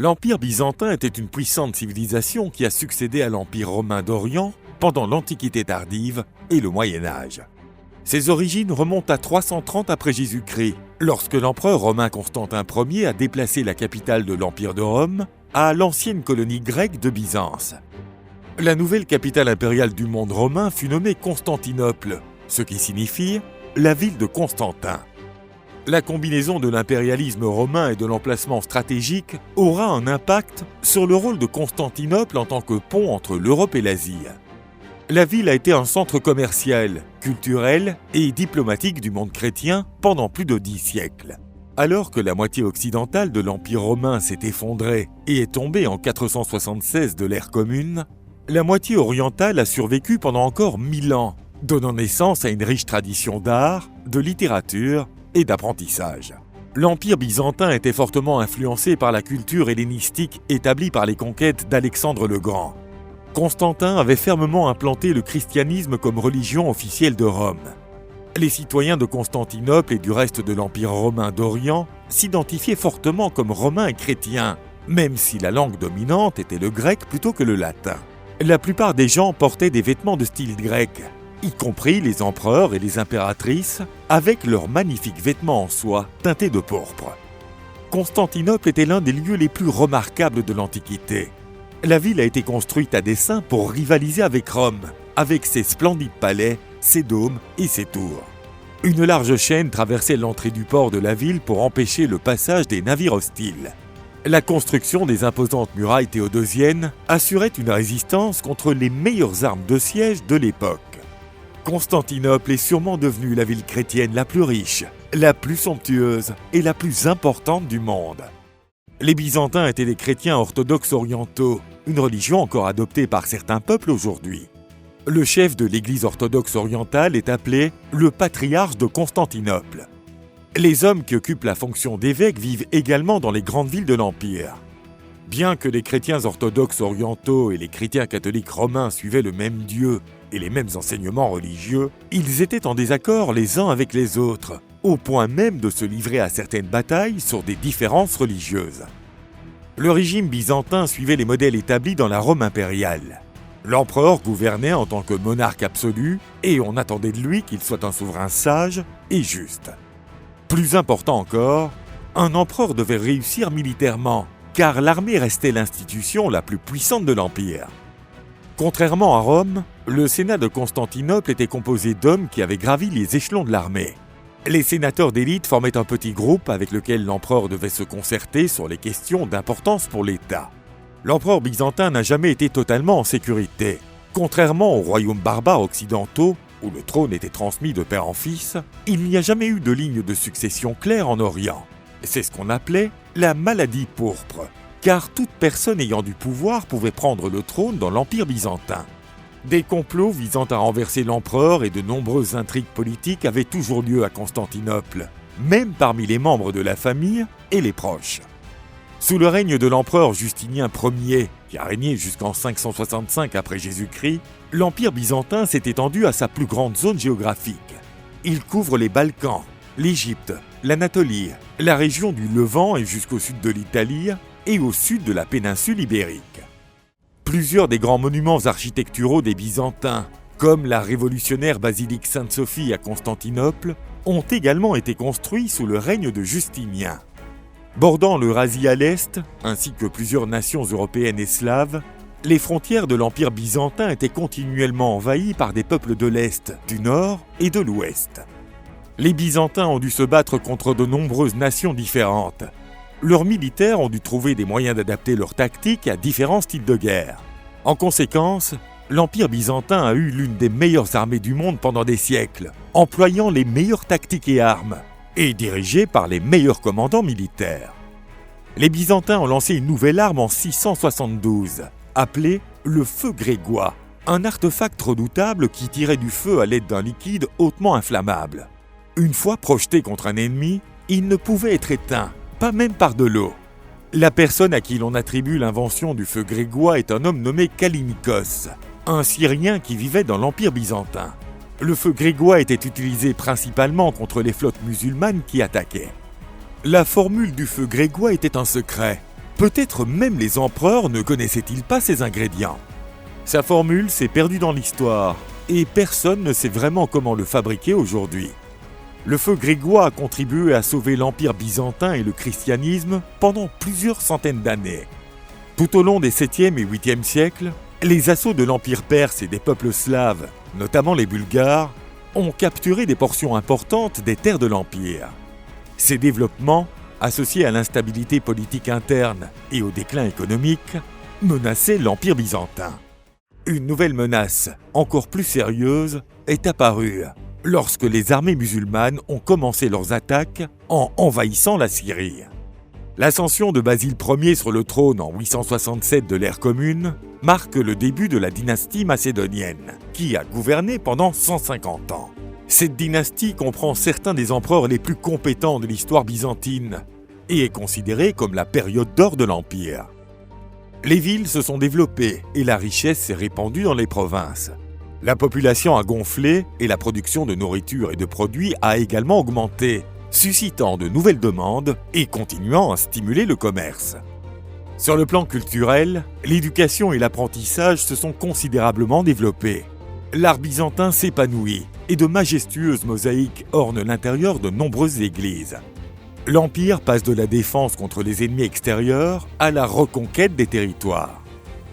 L'Empire byzantin était une puissante civilisation qui a succédé à l'Empire romain d'Orient pendant l'Antiquité tardive et le Moyen Âge. Ses origines remontent à 330 après Jésus-Christ, lorsque l'empereur romain Constantin Ier a déplacé la capitale de l'Empire de Rome à l'ancienne colonie grecque de Byzance. La nouvelle capitale impériale du monde romain fut nommée Constantinople, ce qui signifie « la ville de Constantin ». La combinaison de l'impérialisme romain et de l'emplacement stratégique aura un impact sur le rôle de Constantinople en tant que pont entre l'Europe et l'Asie. La ville a été un centre commercial, culturel et diplomatique du monde chrétien pendant plus de 10 siècles. Alors que la moitié occidentale de l'Empire romain s'est effondrée et est tombée en 476 de l'ère commune, la moitié orientale a survécu pendant encore 1000 ans, donnant naissance à une riche tradition d'art, de littérature et d'apprentissage. L'Empire byzantin était fortement influencé par la culture hellénistique établie par les conquêtes d'Alexandre le Grand. Constantin avait fermement implanté le christianisme comme religion officielle de Rome. Les citoyens de Constantinople et du reste de l'Empire romain d'Orient s'identifiaient fortement comme romains et chrétiens, même si la langue dominante était le grec plutôt que le latin. La plupart des gens portaient des vêtements de style grec, y compris les empereurs et les impératrices, avec leurs magnifiques vêtements en soie teintés de pourpre. Constantinople était l'un des lieux les plus remarquables de l'Antiquité. La ville a été construite à dessein pour rivaliser avec Rome, avec ses splendides palais, ses dômes et ses tours. Une large chaîne traversait l'entrée du port de la ville pour empêcher le passage des navires hostiles. La construction des imposantes murailles théodosiennes assurait une résistance contre les meilleures armes de siège de l'époque. Constantinople est sûrement devenue la ville chrétienne la plus riche, la plus somptueuse et la plus importante du monde. Les Byzantins étaient des chrétiens orthodoxes orientaux, une religion encore adoptée par certains peuples aujourd'hui. Le chef de l'Église orthodoxe orientale est appelé le patriarche de Constantinople. Les hommes qui occupent la fonction d'évêque vivent également dans les grandes villes de l'Empire. Bien que les chrétiens orthodoxes orientaux et les chrétiens catholiques romains suivaient le même Dieu et les mêmes enseignements religieux, ils étaient en désaccord les uns avec les autres, au point même de se livrer à certaines batailles sur des différences religieuses. Le régime byzantin suivait les modèles établis dans la Rome impériale. L'empereur gouvernait en tant que monarque absolu et on attendait de lui qu'il soit un souverain sage et juste. Plus important encore, un empereur devait réussir militairement, car l'armée restait l'institution la plus puissante de l'Empire. Contrairement à Rome, le Sénat de Constantinople était composé d'hommes qui avaient gravi les échelons de l'armée. Les sénateurs d'élite formaient un petit groupe avec lequel l'empereur devait se concerter sur les questions d'importance pour l'État. L'empereur byzantin n'a jamais été totalement en sécurité. Contrairement aux royaumes barbares occidentaux, où le trône était transmis de père en fils, il n'y a jamais eu de ligne de succession claire en Orient. C'est ce qu'on appelait la maladie pourpre, car toute personne ayant du pouvoir pouvait prendre le trône dans l'Empire byzantin. Des complots visant à renverser l'empereur et de nombreuses intrigues politiques avaient toujours lieu à Constantinople, même parmi les membres de la famille et les proches. Sous le règne de l'empereur Justinien Ier, qui a régné jusqu'en 565 après Jésus-Christ, l'Empire byzantin s'est étendu à sa plus grande zone géographique. Il couvre les Balkans, l'Égypte, l'Anatolie, la région du Levant et jusqu'au sud de l'Italie et au sud de la péninsule ibérique. Plusieurs des grands monuments architecturaux des Byzantins, comme la révolutionnaire basilique Sainte-Sophie à Constantinople, ont également été construits sous le règne de Justinien. Bordant l'Eurasie à l'est, ainsi que plusieurs nations européennes et slaves, les frontières de l'Empire byzantin étaient continuellement envahies par des peuples de l'Est, du Nord et de l'Ouest. Les Byzantins ont dû se battre contre de nombreuses nations différentes. Leurs militaires ont dû trouver des moyens d'adapter leurs tactiques à différents styles de guerre. En conséquence, l'Empire byzantin a eu l'une des meilleures armées du monde pendant des siècles, employant les meilleures tactiques et armes, et dirigé par les meilleurs commandants militaires. Les Byzantins ont lancé une nouvelle arme en 672, appelée le feu grégois, un artefact redoutable qui tirait du feu à l'aide d'un liquide hautement inflammable. Une fois projeté contre un ennemi, il ne pouvait être éteint, pas même par de l'eau. La personne à qui l'on attribue l'invention du feu grégois est un homme nommé Kallinikos, un Syrien qui vivait dans l'Empire byzantin. Le feu grégois était utilisé principalement contre les flottes musulmanes qui attaquaient. La formule du feu grégois était un secret. Peut-être même les empereurs ne connaissaient-ils pas ces ingrédients. Sa formule s'est perdue dans l'histoire et personne ne sait vraiment comment le fabriquer aujourd'hui. Le feu grégeois a contribué à sauver l'Empire byzantin et le christianisme pendant plusieurs centaines d'années. Tout au long des 7e et 8e siècles, les assauts de l'Empire perse et des peuples slaves, notamment les Bulgares, ont capturé des portions importantes des terres de l'Empire. Ces développements, associés à l'instabilité politique interne et au déclin économique, menaçaient l'Empire byzantin. Une nouvelle menace, encore plus sérieuse, est apparue lorsque les armées musulmanes ont commencé leurs attaques en envahissant la Syrie. L'ascension de Basile Ier sur le trône en 867 de l'ère commune marque le début de la dynastie macédonienne, qui a gouverné pendant 150 ans. Cette dynastie comprend certains des empereurs les plus compétents de l'histoire byzantine et est considérée comme la période d'or de l'Empire. Les villes se sont développées et la richesse s'est répandue dans les provinces. La population a gonflé et la production de nourriture et de produits a également augmenté, suscitant de nouvelles demandes et continuant à stimuler le commerce. Sur le plan culturel, l'éducation et l'apprentissage se sont considérablement développés. L'art byzantin s'épanouit et de majestueuses mosaïques ornent l'intérieur de nombreuses églises. L'Empire passe de la défense contre les ennemis extérieurs à la reconquête des territoires.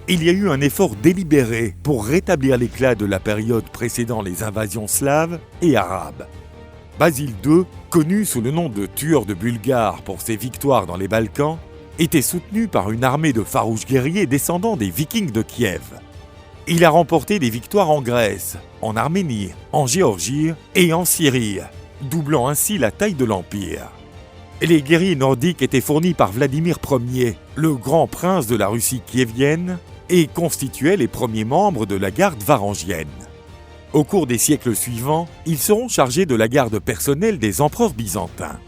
Il y a eu un effort délibéré pour rétablir l'éclat de la période précédant les invasions slaves et arabes. Basile II, connu sous le nom de tueur de Bulgares pour ses victoires dans les Balkans, était soutenu par une armée de farouches guerriers descendants des Vikings de Kiev. Il a remporté des victoires en Grèce, en Arménie, en Géorgie et en Syrie, doublant ainsi la taille de l'Empire. Les guerriers nordiques étaient fournis par Vladimir Ier, le grand prince de la Russie kievienne, et constituaient les premiers membres de la garde varangienne. Au cours des siècles suivants, ils seront chargés de la garde personnelle des empereurs byzantins.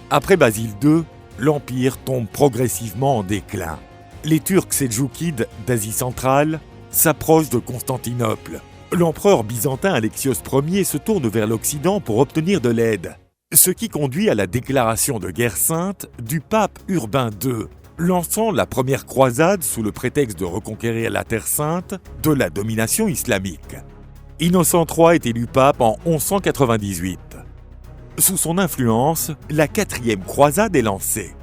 Après Basile II, l'Empire tombe progressivement en déclin. Les Turcs seldjoukides d'Asie centrale s'approchent de Constantinople. L'empereur byzantin Alexios Ier se tourne vers l'Occident pour obtenir de l'aide, ce qui conduit à la déclaration de guerre sainte du pape Urbain II, lançant la première croisade sous le prétexte de reconquérir la Terre sainte de la domination islamique. Innocent III est élu pape en 1198. Sous son influence, la 4e croisade est lancée.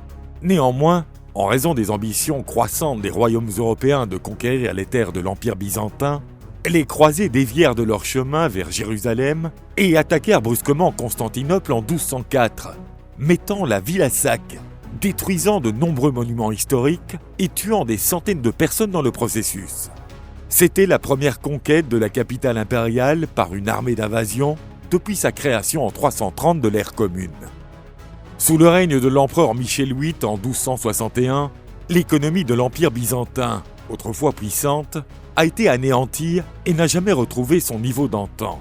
Néanmoins, en raison des ambitions croissantes des royaumes européens de conquérir les terres de l'Empire byzantin, les croisés dévièrent de leur chemin vers Jérusalem et attaquèrent brusquement Constantinople en 1204, mettant la ville à sac, détruisant de nombreux monuments historiques et tuant des centaines de personnes dans le processus. C'était la première conquête de la capitale impériale par une armée d'invasion depuis sa création en 330 de l'ère commune. Sous le règne de l'empereur Michel VIII en 1261, l'économie de l'Empire byzantin, autrefois puissante, a été anéantie et n'a jamais retrouvé son niveau d'antan.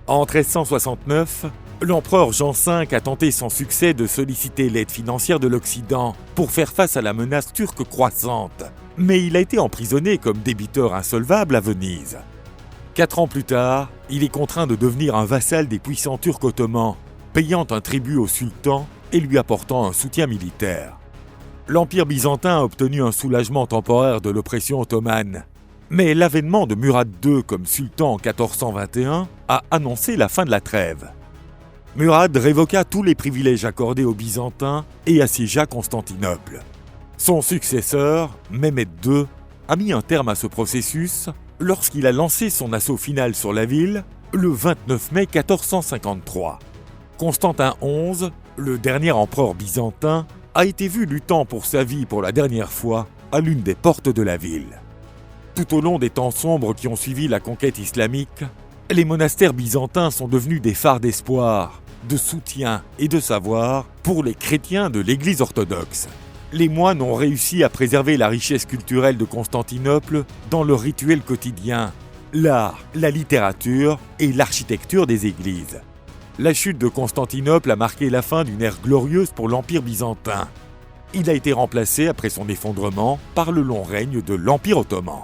En 1369, l'empereur Jean V a tenté sans succès de solliciter l'aide financière de l'Occident pour faire face à la menace turque croissante, mais il a été emprisonné comme débiteur insolvable à Venise. 4 ans plus tard, il est contraint de devenir un vassal des puissants Turcs ottomans, payant un tribut au sultan et lui apportant un soutien militaire. L'Empire byzantin a obtenu un soulagement temporaire de l'oppression ottomane, mais l'avènement de Murad II comme sultan en 1421 a annoncé la fin de la trêve. Murad révoqua tous les privilèges accordés aux Byzantins et assiégea Constantinople. Son successeur, Mehmed II, a mis un terme à ce processus lorsqu'il a lancé son assaut final sur la ville le 29 mai 1453. Constantin XI, le dernier empereur byzantin, a été vu luttant pour sa vie pour la dernière fois à l'une des portes de la ville. Tout au long des temps sombres qui ont suivi la conquête islamique, les monastères byzantins sont devenus des phares d'espoir, de soutien et de savoir pour les chrétiens de l'Église orthodoxe. Les moines ont réussi à préserver la richesse culturelle de Constantinople dans leur rituel quotidien, l'art, la littérature et l'architecture des églises. La chute de Constantinople a marqué la fin d'une ère glorieuse pour l'Empire byzantin. Il a été remplacé après son effondrement par le long règne de l'Empire ottoman.